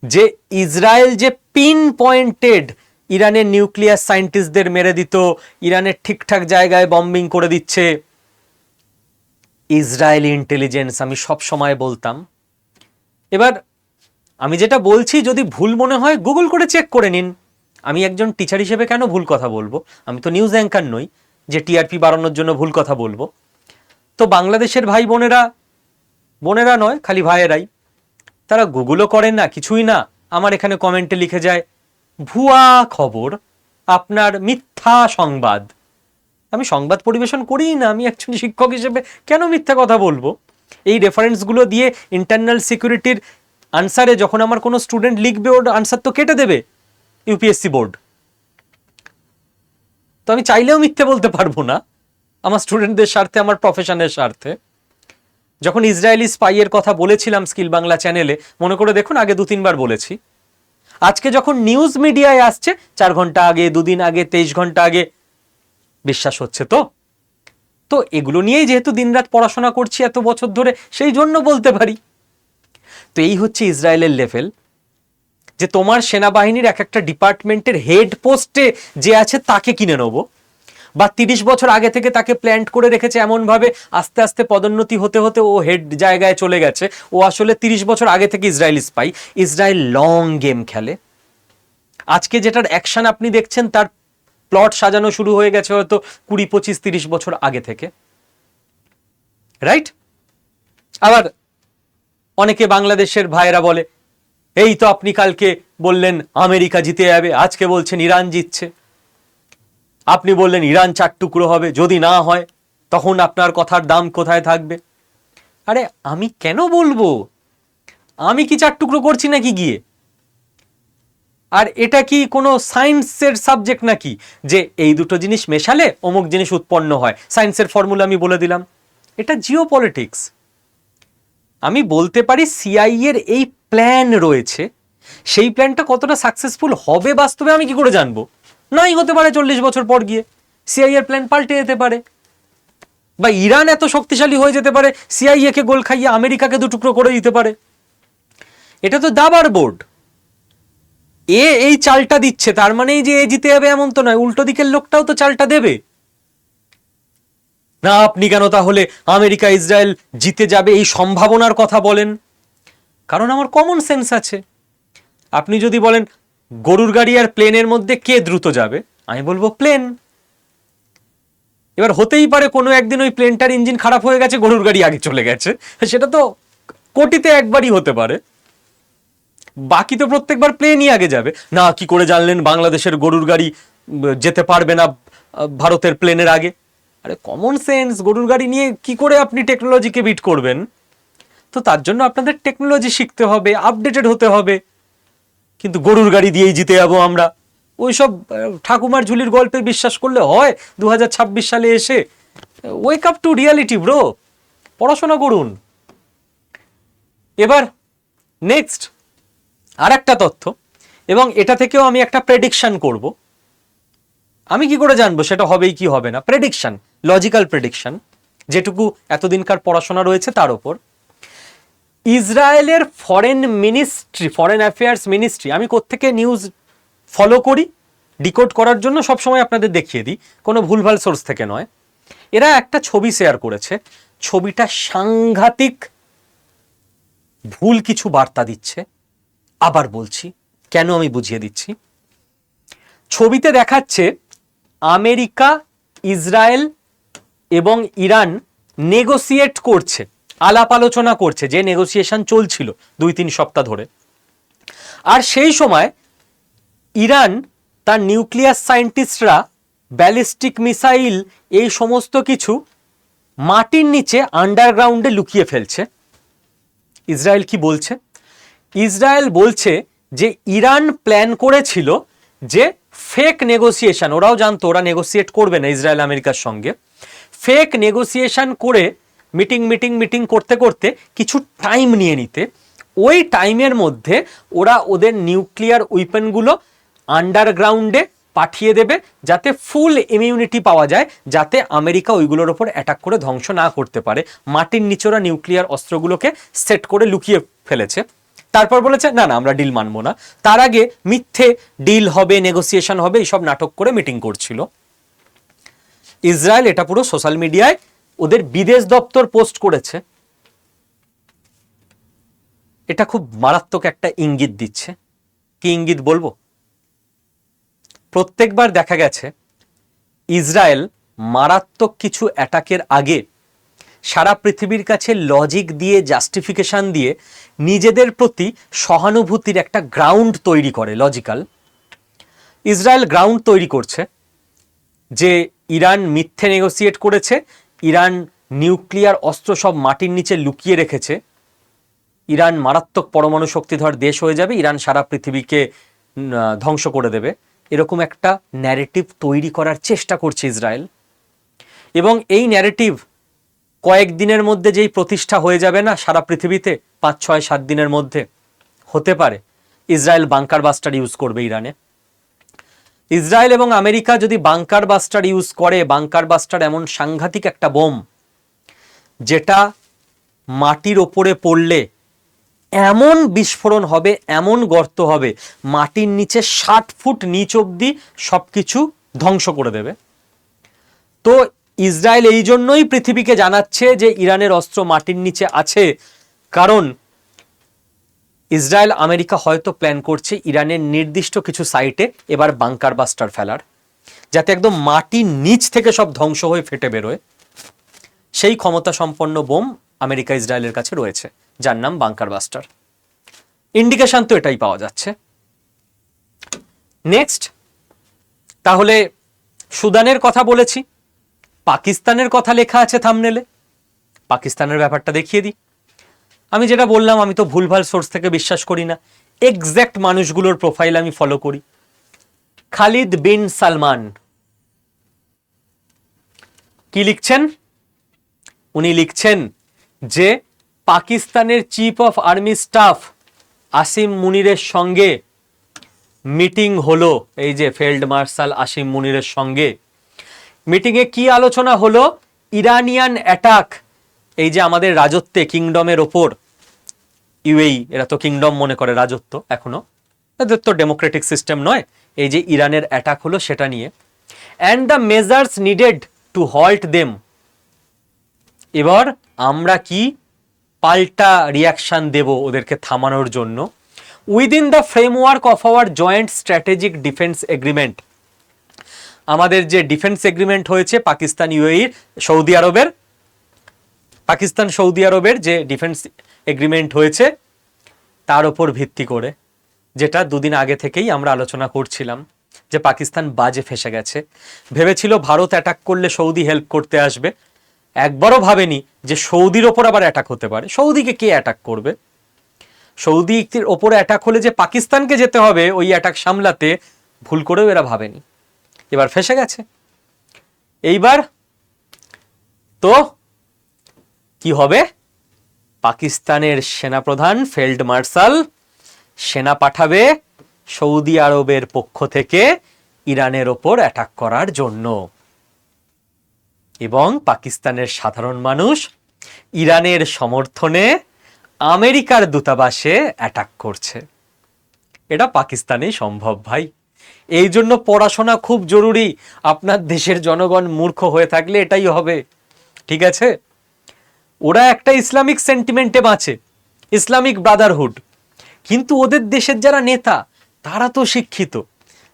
যে ইসরায়েল যে পিন পয়েন্টেড ইরানের নিউক্লিয়ার সায়েন্টিস্টদের মেরে দিত, ইরানের ঠিকঠাক জায়গায় বম্বিং করে দিচ্ছে, ইসরায়েলি ইন্টেলিজেন্স আমি সব সময় বলতাম। এবার আমি যেটা বলছি যদি ভুল মনে হয় গুগল করে চেক করে নিন। আমি একজন টিচার হিসেবে কেন ভুল কথা বলবো? আমি তো নিউজ অ্যাঙ্কার নই যে টিআরপি বাড়ানোর জন্য ভুল কথা বলবো। তো বাংলাদেশের ভাই বোনেরা, বোনেরা নয় খালি ভাইয়েরাই, তারা গুগলও করেন না, কিছুই না, আমার এখানে কমেন্টে লিখে যায় ভুয়া খবর, আপনার মিথ্যা সংবাদ। আমি সংবাদ পরিবেশন করিই না, আমি একজন শিক্ষক হিসেবে কেন মিথ্যা কথা বলবো? এই রেফারেন্সগুলো দিয়ে ইন্টারনাল সিকিউরিটির আনসারে যখন আমার কোনো স্টুডেন্ট লিখবে, ওর আনসার তো কেটে দেবে ইউপিএসসি বোর্ড। তো আমি চাইলেও মিথ্যে বলতে পারবো না আমার স্টুডেন্টদের স্বার্থে, আমার প্রফেশনের স্বার্থে। যখন ইসরায়েলি স্পাইয়ের কথা বলেছিলাম স্কিল বাংলা চ্যানেলে, মনে করে দেখুন আগে 2-3 বার বলেছি। আজকে যখন নিউজ মিডিয়ায় আসছে 4 ঘন্টা আগে, 2 দিন আগে, 23 ঘন্টা আগে, বিশ্বাস হচ্ছে তো? তো এগুলো নিয়েই যেহেতু দিনরাত পড়াশোনা করছি এত বছর ধরে, সেই জন্য বলতে পারি। তো এই হচ্ছে ইসরায়েলের লেভেল, যে তোমার সেনাবাহিনীর এক একটা ডিপার্টমেন্টের হেড পোস্টে যে আছে তাকে কিনে নেবো, বা 30 বছর আগে থেকে তাকে প্ল্যান্ট করে রেখেছে এমনভাবে আস্তে আস্তে পদোন্নতি হতে হতে ও হেড জায়গায় চলে গেছে। ও আসলে 30 বছর আগে থেকে Israeli spy. Israel long game খেলে। আজকে যেটার অ্যাকশন আপনি দেখছেন তার প্লট সাজানো শুরু হয়ে গেছে হয়তো 20, 25, 30 বছর আগে থেকে, রাইট? আবার অনেকে বাংলাদেশের ভাইয়েরা বলে এই তো আপনি কালকে বললেন আমেরিকা জিতে যাবে, আজকে বলছেন ইরান জিতছে। আপনি বললেন ইরান 4 টুকরো হবে, যদি না হয় তখন আপনার কথার দাম কোথায় থাকবে? আরে আমি কেন বলবো? আমি কি 4 টুকরো করছি নাকি গিয়ে? আর এটা কি কোনো সায়েন্সের সাবজেক্ট নাকি যে এই দুটো জিনিস মেশালে অমুক জিনিস উৎপন্ন হয়? সায়েন্সের ফর্মুলা আমি বলে দিলাম। এটা জিও পলিটিক্স। আমি বলতে পারি সিআইএ এর এই প্ল্যান রয়েছে, সেই প্ল্যানটা কতটা সাকসেসফুল হবে বাস্তবে আমি কি করে জানবো? নাই হতে পারে 40 বছর পর গিয়ে সিআইএ এর প্ল্যান পাল্টে যেতে পারে, বা ইরান এত শক্তিশালী হয়ে যেতে পারে সিআইএ কে গোল খাইয়ে আমেরিকাকে 2 টুকরো করে দিতে পারে। এটা তো দাবার বোর্ড। এই চালটা দিচ্ছে, তার মানেই যে এ জিতে যাবে এমন তো নয়, উল্টো দিকের লোকটাও তো চালটা দেবে না। আপনি কেন তাহলে আমেরিকা ইসরায়েল জিতে যাবে এই সম্ভাবনার কথা বলেন? কারণ আমার কমন সেন্স আছে। আপনি যদি বলেন গরুর গাড়ি আর প্লেনের মধ্যে কে দ্রুত যাবে, আমি বলবো প্লেন। এবার হতেই পারে কোনো একদিন ওই প্লেনটার ইঞ্জিন খারাপ হয়ে গেছে, গরুর গাড়ি আগে চলে গেছে, সেটা তো কোটিতে একবারই হতে পারে। বাকি তো প্রত্যেকবার প্লেনই আগে যাবে না। কি করে জানলেন বাংলাদেশের গরুর গাড়ি যেতে পারবে না ভারতের প্লেনের আগে? আরে কমন সেন্স। গরুর গাড়ি নিয়ে কি করে আপনি টেকনোলজিকে বিট করবেন? তো তার জন্য আপনাদের টেকনোলজি শিখতে হবে, আপডেটেড হতে হবে। কিন্তু গরুর গাড়ি দিয়েই জিতে যাবো আমরা, ওইসব ঠাকুমার ঝুলির গল্পে বিশ্বাস করলে হয় 2026 সালে এসে? Wake up to reality bro, পড়াশোনা করুন। এবার নেক্সট আর একটা তথ্য, এবং এটা থেকেও আমি একটা প্রেডিকশন করব। আমি কি করে জানবো সেটা হবেই কি হবে না? প্রেডিকশন, লজিক্যাল প্রেডিকশন, যেটুকু এতদিনকার পড়াশোনা রয়েছে তার উপর। ইসরায়েলের foreign ministry, foreign affairs ministry, আমি কোত্থেকে নিউজ ফলো করি ডিকোড করার জন্য সবসময় আপনাদের দেখিয়ে দিই, কোনো ভুলভাল সোর্স থেকে নয়। এরা একটা ছবি শেয়ার করেছে, ছবিটা সাংঘাতিক ভুল কিছু বার্তা দিচ্ছে। আবার বলছি কেন, আমি বুঝিয়ে দিচ্ছি। ছবিতে দেখাচ্ছে আমেরিকা, ইসরায়েল এবং ইরান নেগোসিয়েট করছে, আলাপ আলোচনা করছে, যে নেগোসিয়েশন চলছিল 2-3 সপ্তাহ ধরে। আর সেই সময় ইরান তার নিউক্লিয়ার সায়েন্টিস্টরা ব্যালিস্টিক মিসাইল, এই সমস্ত কিছু মাটির নিচে আন্ডারগ্রাউন্ডে লুকিয়ে ফেলছে। ইসরায়েল কি বলছে? ইসরায়েল বলছে যে ইরান প্ল্যান করেছিল যে ফেক নেগোসিয়েশন, ওরাও জানতো ওরা নেগোসিয়েট করবে না ইসরায়েল আমেরিকার সঙ্গে, ফেক নেগোসিয়েশন করে মিটিং করতে করতে কিছু টাইম নিয়ে নিতে, ওই টাইমের মধ্যে ওরা ওদের নিউক্লিয়ার উইপেনগুলো আন্ডারগ্রাউন্ডে পাঠিয়ে দেবে, যাতে ফুল ইমিউনিটি পাওয়া যায়, যাতে আমেরিকা ওইগুলোর ওপর অ্যাটাক করে ধ্বংস না করতে পারে। মাটির নিচে ওরা নিউক্লিয়ার অস্ত্রগুলোকে সেট করে লুকিয়ে ফেলেছে। তারপর বলেছে না না আমরা ডিল মানবো না। তার আগে মিথ্যে ডিল হবে, নেগোসিয়েশন হবে, এইসব নাটক করে মিটিং করছিল। ইসরায়েল এটা পুরো সোশ্যাল মিডিয়ায় ওদের বিদেশ দপ্তর পোস্ট করেছে। এটা খুব মারাত্মক একটা ইঙ্গিত দিচ্ছে। কি ইঙ্গিত বলবো? প্রত্যেকবার দেখা গেছে ইসরায়েল মারাত্মক কিছু অ্যাটাকের আগে সারা পৃথিবীর কাছে লজিক দিয়ে, জাস্টিফিকেশন দিয়ে নিজেদের প্রতি সহানুভূতির একটা গ্রাউন্ড তৈরি করে, লজিক্যাল। ইসরায়েল গ্রাউন্ড তৈরি করছে যে ইরান মিথ্যে নেগোসিয়েট করেছে, ইরান নিউক্লিয়ার অস্ত্র সব মাটির নিচে লুকিয়ে রেখেছে, ইরান মারাত্মক পরমাণু শক্তিধর দেশ হয়ে যাবে, ইরান সারা পৃথিবীকে ধ্বংস করে দেবে, এরকম একটা ন্যারেটিভ তৈরি করার চেষ্টা করছে ইসরায়েল। এবং এই ন্যারেটিভ কয়েকদিনের মধ্যে যেই প্রতিষ্ঠা হয়ে যাবে না সারা পৃথিবীতে, 5, 6, 7 দিনের মধ্যে হতে পারে ইসরায়েল বাংকার বাস্টার ইউজ করবে ইরানে। ইসরায়েল এবং আমেরিকা যদি বাংকার বাস্টার ইউজ করে, বাংকার বাস্টার এমন সাংঘাতিক একটা বোম যেটা মাটির ওপরে পড়লে এমন বিস্ফোরণ হবে, এমন গর্ত হবে, মাটির নিচে 60 ফুট নিচ অব্দি সবকিছু ধ্বংস করে দেবে। তো ইসরায়েল এই জন্যই পৃথিবীকে জানাচ্ছে যে ইরানের অস্ত্র মাটির নিচে আছে, কারণ ইসরায়েল আমেরিকা হয়তো প্ল্যান করছে ইরানের নির্দিষ্ট কিছু সাইটে এবার বাংকার বাস্টার ফেলার, যাতে একদম মাটির নিচ থেকে সব ধ্বংস হয়ে ফেটে বেরোয়। সেই ক্ষমতা সম্পন্ন বোম আমেরিকা ইসরায়েলের কাছে রয়েছে, যার নাম বাংকার বাস্টার। ইন্ডিকেশন তো এটাই পাওয়া যাচ্ছে। নেক্সট, তাহলে সুদানের কথা বলেছি, পাকিস্তানের কথা লেখা আছে থাম্বনেলে। পাকিস্তানের ব্যাপারটা দেখিয়ে দিই। আমি যেটা বললাম, আমি তো ভুলভাল সোর্স থেকে বিশ্বাস করি না, এক্স্যাক্ট মানুষগুলোর প্রোফাইল আমি ফলো করি। খালিদ বিন সালমান কি লিখছেন? উনি লিখছেন যে পাকিস্তানের chief of army staff Asim মুনিরের সঙ্গে মিটিং হলো, এই যে ফিল্ড মার্শাল আসিম মুনিরের সঙ্গে মিটিংয়ে কি আলোচনা হলো? ইরানিয়ান অ্যাটাক, এই যে আমাদের রাজত্বে, কিংডমের ওপর, ইউএই এরা তো কিংডম মনে করে রাজত্ব এখনো, এদের তো ডেমোক্রেটিক সিস্টেম নয়, এই যে ইরানের অ্যাটাক হলো সেটা নিয়ে। And the measures needed to halt them, এবার আমরা কি পাল্টা রিয়াকশন দেব ওদেরকে থামানোর জন্য। Within the framework of our joint strategic defence agreement, আমাদের যে ডিফেন্স এগ্রিমেন্ট হয়েছে পাকিস্তান ইউএইর, সৌদি আরবের, পাকিস্তান সৌদি আরবের যে ডিফেন্স এগ্রিমেন্ট হয়েছে তার উপর ভিত্তি করে, যেটা দুদিন আগে থেকেই আমরা আলোচনা করছিলাম যে পাকিস্তান বাজে ফেসে গেছে। ভেবেছিল ভারত অ্যাটাক করলে সৌদি হেল্প করতে আসবে, একবারও ভাবেনি যে সৌদির ওপর আবার অ্যাটাক হতে পারে। সৌদিকে কে অ্যাটাক করবে? সৌদির ওপরে অ্যাটাক হলে যে পাকিস্তানকে যেতে হবে ওই অ্যাটাক সামলাতে, ভুল করেও এরা ভাবেনি, এবার ফেসে গেছে। এইবার তো কি হবে? পাকিস্তানের সেনাপ্রধান ফিল্ড মার্শাল সেনা পাঠাবে সৌদি আরবের পক্ষ থেকে ইরানের ওপর অ্যাটাক করার জন্য, এবং পাকিস্তানের সাধারণ মানুষ ইরানের সমর্থনে আমেরিকার দূতাবাসে অ্যাটাক করছে। এটা পাকিস্তানেই সম্ভব ভাই। এই জন্য পড়াশোনা খুব জরুরি। আপনার দেশের জনগণ মূর্খ হয়ে থাকলে এটাই হবে, ঠিক আছে? ওরা একটা ইসলামিক সেন্টিমেন্টে বাঁচে, ইসলামিক ব্রাদারহুড, কিন্তু ওদের দেশের যারা নেতা তারা তো শিক্ষিত,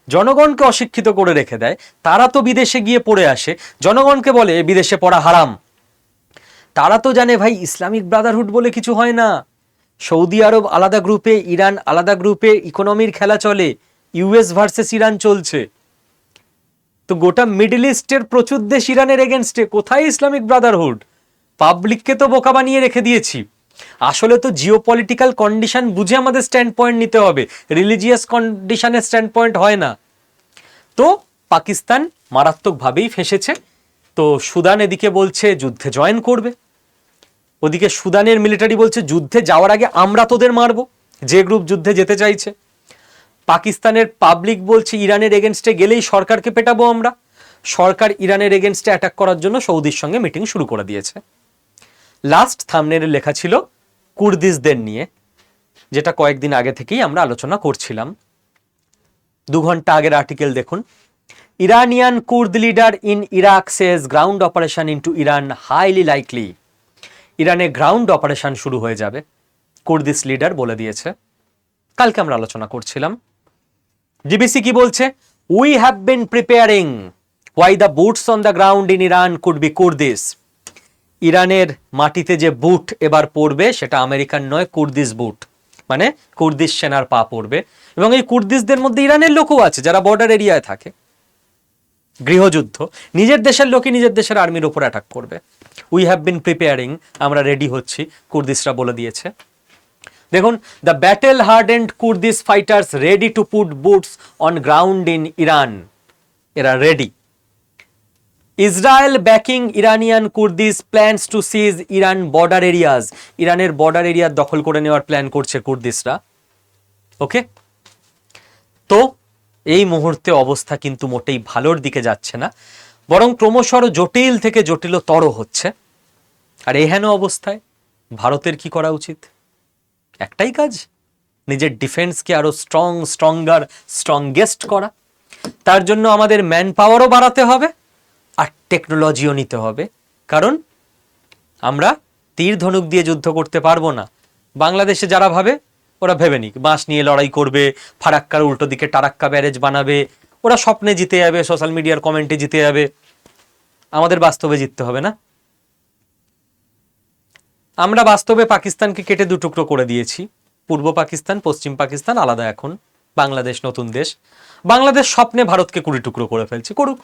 জনগণকে অশিক্ষিত করে রেখে দেয়। তারা তো বিদেশে গিয়ে পড়ে আসে, জনগণকে বলে বিদেশে পড়া হারাম। তারা তো জানে ভাই ইসলামিক ব্রাদারহুড বলে কিছু হয় না। সৌদি আরব আলাদা গ্রুপে, ইরান আলাদা গ্রুপে, ইকোনমির খেলা চলে, ইউএস ভার্সেস ইরান চলছে। তো গোটা মিডল ইস্টের প্রচুর দেশ ইরানের এগেনস্টে, কোথায় ইসলামিক ব্রাদারহুড? পাবলিককে তো বোকা বানিয়ে রেখে দিয়েছি। আসলে তো জিওপলিটিক্যাল কন্ডিশন বুঝে আমাদের স্ট্যান্ড পয়েন্ট নিতে হবে, রিলিজিয়াস কন্ডিশনের স্ট্যান্ড পয়েন্ট হয় না। তো পাকিস্তান মারাত্মকভাবেই ফেঁসেছে। তো সুদান এদিকে বলছে যুদ্ধে জয়েন করবে, ওদিকে সুদানের মিলিটারি বলছে যুদ্ধে যাওয়ার আগে আমরা তোদের মারবো, যে গ্রুপ যুদ্ধে যেতে চাইছে। পাকিস্তানের পাবলিক বলছে ইরানের এগেনস্টে গেলেই সরকারকে পেটাবো আমরা। সরকার ইরানের এগেনস্টে অ্যাটাক করার জন্য সৌদির সঙ্গে মিটিং শুরু করে দিয়েছে। লাস্ট থাম্বনেইলে লেখা ছিল কুর্দিশদের নিয়ে, যেটা কয়েকদিন আগে থেকেই আমরা আলোচনা করছিলাম। 2 ঘন্টা আগের আর্টিকেল দেখুন। Iranian Kurd leader in Iraq says ground operation into Iran highly likely. ইরানে গ্রাউন্ড অপারেশন শুরু হয়ে যাবে, কুর্দিশ লিডার বলে দিয়েছে। কালকে আমরা আলোচনা করছিলাম। জিবিসি কি বলছে? We have been preparing why the boots on the ground in Iran could be Kurdish. ইরানের মাটিতে যে বুট এবার পড়বে সেটা আমেরিকান নয়, কুর্দিশ বুট, মানে কুর্দিশ সেনার পা পড়বে। এবং এই কুর্দিশদের মধ্যে ইরানের লোকও আছে যারা বর্ডার এরিয়ায় থাকে। গৃহযুদ্ধ, নিজের দেশের লোকই নিজের দেশের আর্মির উপর অ্যাটাক করবে। উই হ্যাভ বিন প্রিপেয়ারিং, আমরা রেডি হচ্ছি, কুর্দিশরা বলে দিয়েছে। দেখুন, the battle hardened Kurdish fighters ready to put boots on ground in Iran. এরা ready. Israel backing Iranian Kurdish plans to seize Iran border areas. ইরানের বর্ডার এরিয়া দখল করে নেওয়ার প্ল্যান করছে কুর্দিশরা। ওকে, তো এই মুহূর্তে অবস্থা কিন্তু মোটেই ভালোর দিকে যাচ্ছে না, বরং ক্রমশ জটিল থেকে জটিলতর হচ্ছে। আর এহেন অবস্থায় ভারতের কি করা উচিত? একটাই কাজ, নিজের ডিফেন্সকে আরো স্ট্রংগেস্ট করা। তার জন্য আমাদের ম্যান পাওয়ারও বাড়াতে হবে আর টেকনোলজিও নিতে হবে। কারণ আমরা তীর ধনুক দিয়ে যুদ্ধ করতে পারবো না। বাংলাদেশে যারা ভাবে ওরা ভেবে নিক, বাঁশ নিয়ে লড়াই করবে, ফারাক্কার উল্টো দিকে টারাক্কা ব্যারেজ বানাবে, ওরা স্বপ্নে জিতে যাবে, সোশ্যাল মিডিয়ার কমেন্টে জিতে যাবে। আমাদের বাস্তবে জিততে হবে না। আমরা বাস্তবে পাকিস্তানকে কেটে 2 টুকরো করে দিয়েছি। পূর্ব পাকিস্তান, পশ্চিম পাকিস্তান আলাদা, এখন বাংলাদেশ নতুন দেশ। বাংলাদেশ স্বপ্নে ভারতকে 20 টুকরো করে ফেলছে, করুক।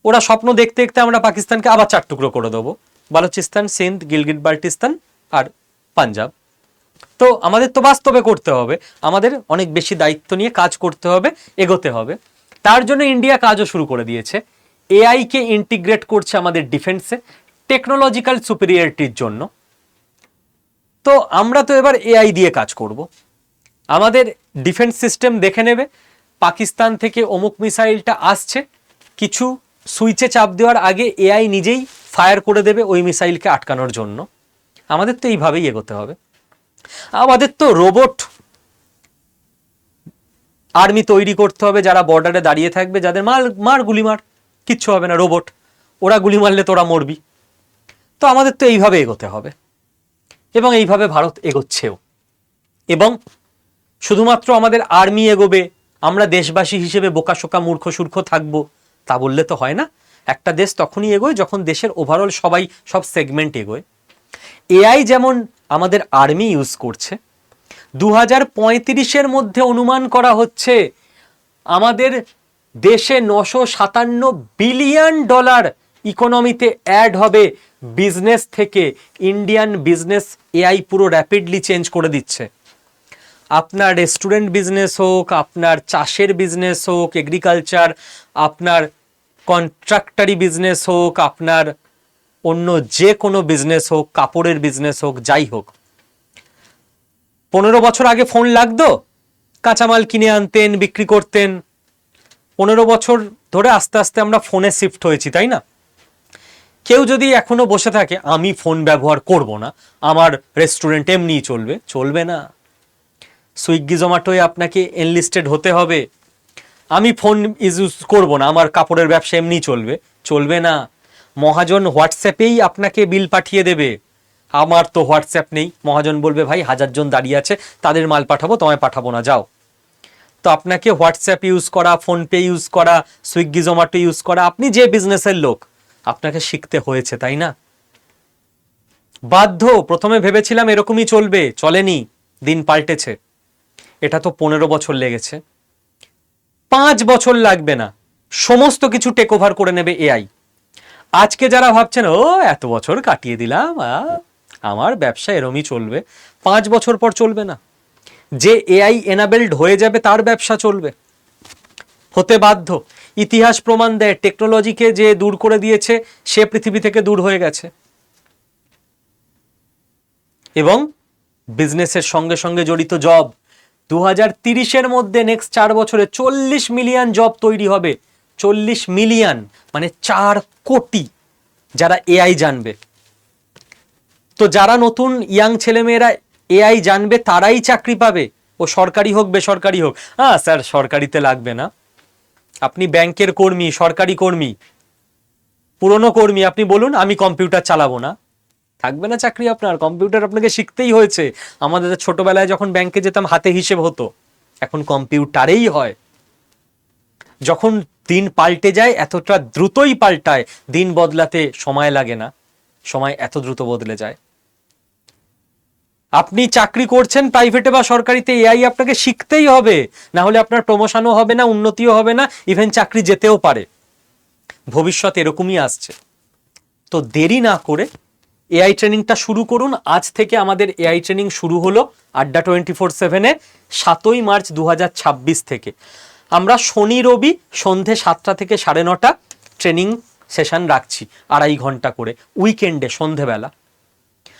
ওরা স্বপ্ন দেখতে দেখতে আমরা পাকিস্তানকে আবার 4 টুকরো করে দেবো, বালুচিস্তান, সিন্ধ, গিলগিট বাল্টিস্তান আর পাঞ্জাব। তো আমাদের তো বাস্তবে করতে হবে, আমাদের অনেক বেশি দায়িত্ব নিয়ে কাজ করতে হবে, এগোতে হবে। তার জন্য ইন্ডিয়া কাজও শুরু করে দিয়েছে, এআই কে ইন্টিগ্রেট করছে আমাদের ডিফেন্সে টেকনোলজিক্যাল সুপিরিয়রিটির জন্য। তো আমরা তো এবার এআই দিয়ে কাজ করব। আমাদের ডিফেন্স সিস্টেম দেখে নেবে পাকিস্তান থেকে অমুক মিসাইলটা আসছে, কিছু সুইচে চাপ দেওয়ার আগে এআই নিজেই ফায়ার করে দেবে ওই মিসাইলকে আটকানোর জন্য। আমাদের তো এইভাবেই এগোতে হবে। আমাদের তো রোবট আর্মি তৈরি করতে হবে, যারা বর্ডারে দাঁড়িয়ে থাকবে, যাদের মার গুলি মার, কিচ্ছু হবে না, রোবট, ওরা গুলি মারলে তোরা মরবি। তো আমাদের তো এইভাবে এগোতে হবে, এবং এইভাবে ভারত এগোচ্ছেও। এবং শুধুমাত্র আমাদের আর্মি এগোবে, আমরা দেশবাসী হিসেবে বোকাশোকা মূর্খ সূর্খ থাকবো, তা বললে তো হয় না। একটা দেশ তখনই এগোয় যখন দেশের ওভারঅল সব সেগমেন্ট এগোয়। এআই যেমন আমাদের আর্মি ইউজ করছে, 2035-এর মধ্যে অনুমান করা হচ্ছে আমাদের দেশে $957 বিলিয়ন ইকোনমিতে অ্যাড হবে বিজনেস থেকে। ইন্ডিয়ান বিজনেস এআই পুরো র্যাপিডলি চেঞ্জ করে দিচ্ছে। আপনার রেস্টুরেন্ট বিজনেস হোক, আপনার চাষের বিজনেস হোক, এগ্রিকালচার, আপনার কন্ট্রাক্টারি বিজনেস হোক, আপনার অন্য যে কোনো বিজনেস হোক, কাপড়ের বিজনেস হোক, যাই হোক। 15 বছর আগে ফোন লাগতো, কাঁচামাল কিনে আনতেন, বিক্রি করতেন। 15 বছর ধরে আস্তে আস্তে আমরা ফোনে শিফট হয়েছি, তাই না? কেউ যদি এখনো বসে থাকে আমি ফোন ব্যবহার করব না, আমার রেস্টুরেন্ট এমনিই চলবে, চলবে না। সুইগি জোম্যাটোয় আপনাকে এনলিস্টেড হতে হবে। আমি ফোন ইউজ করব না, আমার কাপড়ের ব্যবসা এমনি চলবে, চলবে না। মহাজন হোয়াটসঅ্যাপেই আপনাকে বিল পাঠিয়ে দেবে। আমার তো হোয়াটসঅ্যাপ নেই, মহাজন বলবে ভাই 1000 জন দাঁড়িয়ে আছে, তাদের মাল পাঠাবো, তোমায় পাঠাবো না, যাও। তো আপনাকে হোয়াটসঅ্যাপ ইউজ করা, ফোনপে ইউজ করা, সুইগি জোম্যাটো ইউজ করা, আপনি যে বিজনেসের লোক, আপনাকে শিখতে হয়েছে, তাই না? বাধ্য। প্রথমে ভেবেছিলাম এরকমই চলবে, চলেনি, দিন পাল্টেছে। এটা তো 15 বছর লেগেছে, 5 বছর লাগবে না, সমস্ত কিছু টেক ওভার করে নেবে এআই। আজকে যারা ভাবছেন ও এত বছর কাটিয়ে দিলাম, আমার ব্যবসা এরমই চলবে, 5 বছর পর চলবে না। যে এআই এনাবেলড হয়ে যাবে তার ব্যবসা চলবে, হতে বাধ্য। ইতিহাস প্রমাণ দেয় টেকনোলজিকে যে দূর করে দিয়েছে সে পৃথিবী থেকে দূর হয়ে গেছে। এবং বিজনেসের সঙ্গে সঙ্গে জড়িত জব, 2030-এর মধ্যে নেক্সট 4 বছরে 40 মিলিয়ন জব তৈরি হবে। 40 মিলিয়ন মানে 4 কোটি যারা এআই জানবে। তো যারা নতুন ইয়াং ছেলেমেয়েরা এআই জানবে তারাই চাকরি পাবে, ও সরকারি হোক বেসরকারি হোক। স্যার সরকারিতে লাগবে না, আপনি ব্যাংকের কর্মী, সরকারি কর্মী, পুরনো কর্মী, আপনি বলুন আমি কম্পিউটার চালাবো না, থাকবে না চাকরি আপনার। কম্পিউটার আপনাকে শিখতেই হয়েছে। আমাদের ছোটবেলায় যখন ব্যাংকে যেতাম হাতে হিসেব হতো, এখন কম্পিউটারেই হয়। যখন দিন পাল্টে যায় এতটা দ্রুতই পাল্টায়, দিন বদলাতে সময় লাগে না, সময় এত দ্রুত বদলে যায়। আপনি চাকরি করছেন প্রাইভেটে বা সরকারিতে, এআই আপনাকে শিখতেই হবে, না হলে আপনার প্রমোশনও হবে না, উন্নতিও হবে না, ইভেন চাকরি যেতেও পারে। ভবিষ্যৎ এরকমই আসছে। তো দেরি না করে এআই ট্রেনিংটা শুরু করুন। আজ থেকে আমাদের এআই ট্রেনিং শুরু হলো আড্ডা 24/7-এ 7ই মার্চ 2026 থেকে। আমরা শনি রবি সন্ধে 7টা থেকে 9:30 ট্রেনিং সেশন রাখছি, 2.5 ঘন্টা করে, উইকেন্ডে সন্ধেবেলা।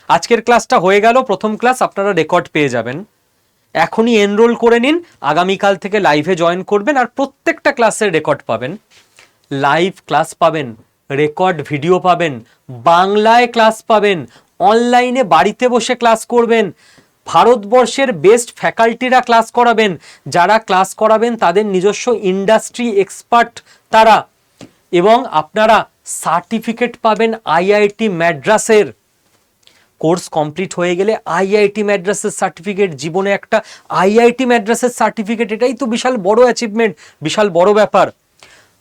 আজকের ক্লাসটা হয়ে গেল, প্রথম ক্লাস, আপনারা রেকর্ড পেয়ে যাবেন। এখনই এনরোল করে নিন, আগামীকাল থেকে লাইভে জয়েন করবেন, আর প্রত্যেকটা ক্লাসের রেকর্ড পাবেন। লাইভ ক্লাস পাবেন, রেকর্ড ভিডিও পাবেন, বাংলায় ক্লাস পাবেন, অনলাইনে বাড়িতে বসে ক্লাস করবেন, ভারতবর্ষের বেস্ট ফ্যাকাল্টিরা ক্লাস করাবেন, যারা ক্লাস করাবেন তাদের নিজস্ব ইন্ডাস্ট্রি এক্সপার্ট তারা, এবং আপনারা সার্টিফিকেট পাবেন আইআইটি ম্যাড্রাসের। কোর্স কমপ্লিট হয়ে গেলে আইআইটি ম্যাড্রাসের সার্টিফিকেট, জীবনে একটা আইআইটি ম্যাড্রাসের সার্টিফিকেট, এটাই তো বিশাল বড় অ্যাচিভমেন্ট, বিশাল বড় ব্যাপার।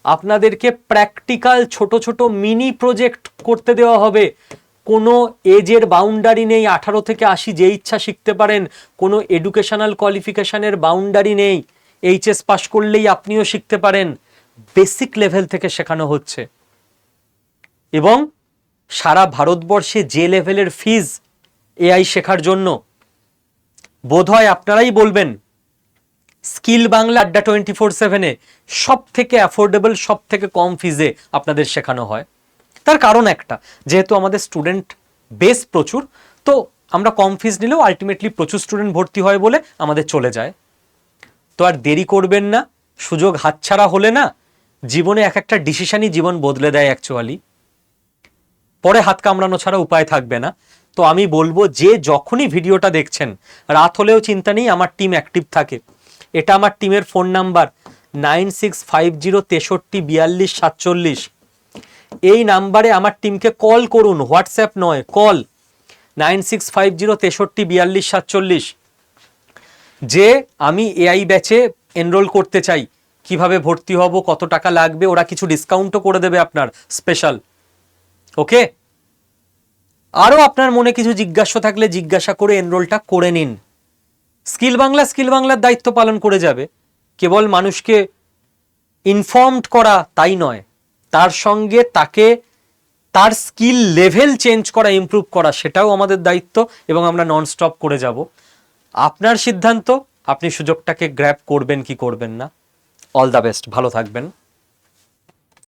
আপনাদেরকে প্র্যাকটিক্যাল ছোট ছোট মিনি প্রজেক্ট করতে দেওয়া হবে। কোনো এজের বাউন্ডারি নেই, 18 থেকে 80 যে ইচ্ছা শিখতে পারেন, কোনো এডুকেশনাল কোয়ালিফিকেশনের বাউন্ডারি নেই, এইচএস পাস করলেই আপনিও শিখতে পারেন। বেসিক লেভেল থেকে শেখানো হচ্ছে, এবং সারা ভারতবর্ষে যে লেভেলের ফিজ এআই শেখার জন্য, বোধহয় আপনারাই বলবেন স্কিল বাংলা আড্ডা 24/7-এ সব থেকে অ্যাফোর্ডেবল, সব থেকে কম ফিজে আপনাদের শেখানো হয়। তার কারণ একটা, যেহেতু আমাদের স্টুডেন্ট বেস প্রচুর, তো আমরা কম ফিজ নিলেও আলটিমেটলি প্রচুর স্টুডেন্ট ভর্তি হয় বলে আমাদের চলে যায়। তো আর দেরি করবেন না, সুযোগ হাতছাড়া হলে না, জীবনে এক একটা ডিসিশনই জীবন বদলে দেয় অ্যাকচুয়ালি, পরে হাত কামড়ানো ছাড়া উপায় থাকবে না। তো আমি বলবো যে যখনই ভিডিওটা দেখছেন, রাত হলেও চিন্তা নেই, আমার টিম অ্যাক্টিভ থাকে। এটা আমার টিমের ফোন নাম্বার 9650634247। এই নাম্বারে আমার টিমকে কল করুন, হোয়াটসঅ্যাপ নয়, কল 9650634247, যে আমি এআই ব্যাচে এনরোল করতে চাই, কিভাবে ভর্তি হব, কত টাকা লাগবে, ওরা কিছু ডিসকাউন্টও করে দেবে আপনার স্পেশাল। ওকে, আরও আপনার মনে কিছু জিজ্ঞাসা থাকলে জিজ্ঞাসা করে এনরোলটা করে নিন। স্কিল বাংলার দায়িত্ব পালন করে যাবে, কেবল মানুষকে ইনফর্মড করা তাই নয়, তার সঙ্গে তাকে তার স্কিল লেভেল চেঞ্জ করা, ইমপ্রুভ করা, সেটাও আমাদের দায়িত্ব, এবং আমরা নন স্টপ করে যাব। আপনার সিদ্ধান্ত, আপনি সুযোগটাকে গ্র্যাব করবেন কি করবেন না। অল দ্য বেস্ট, ভালো থাকবেন।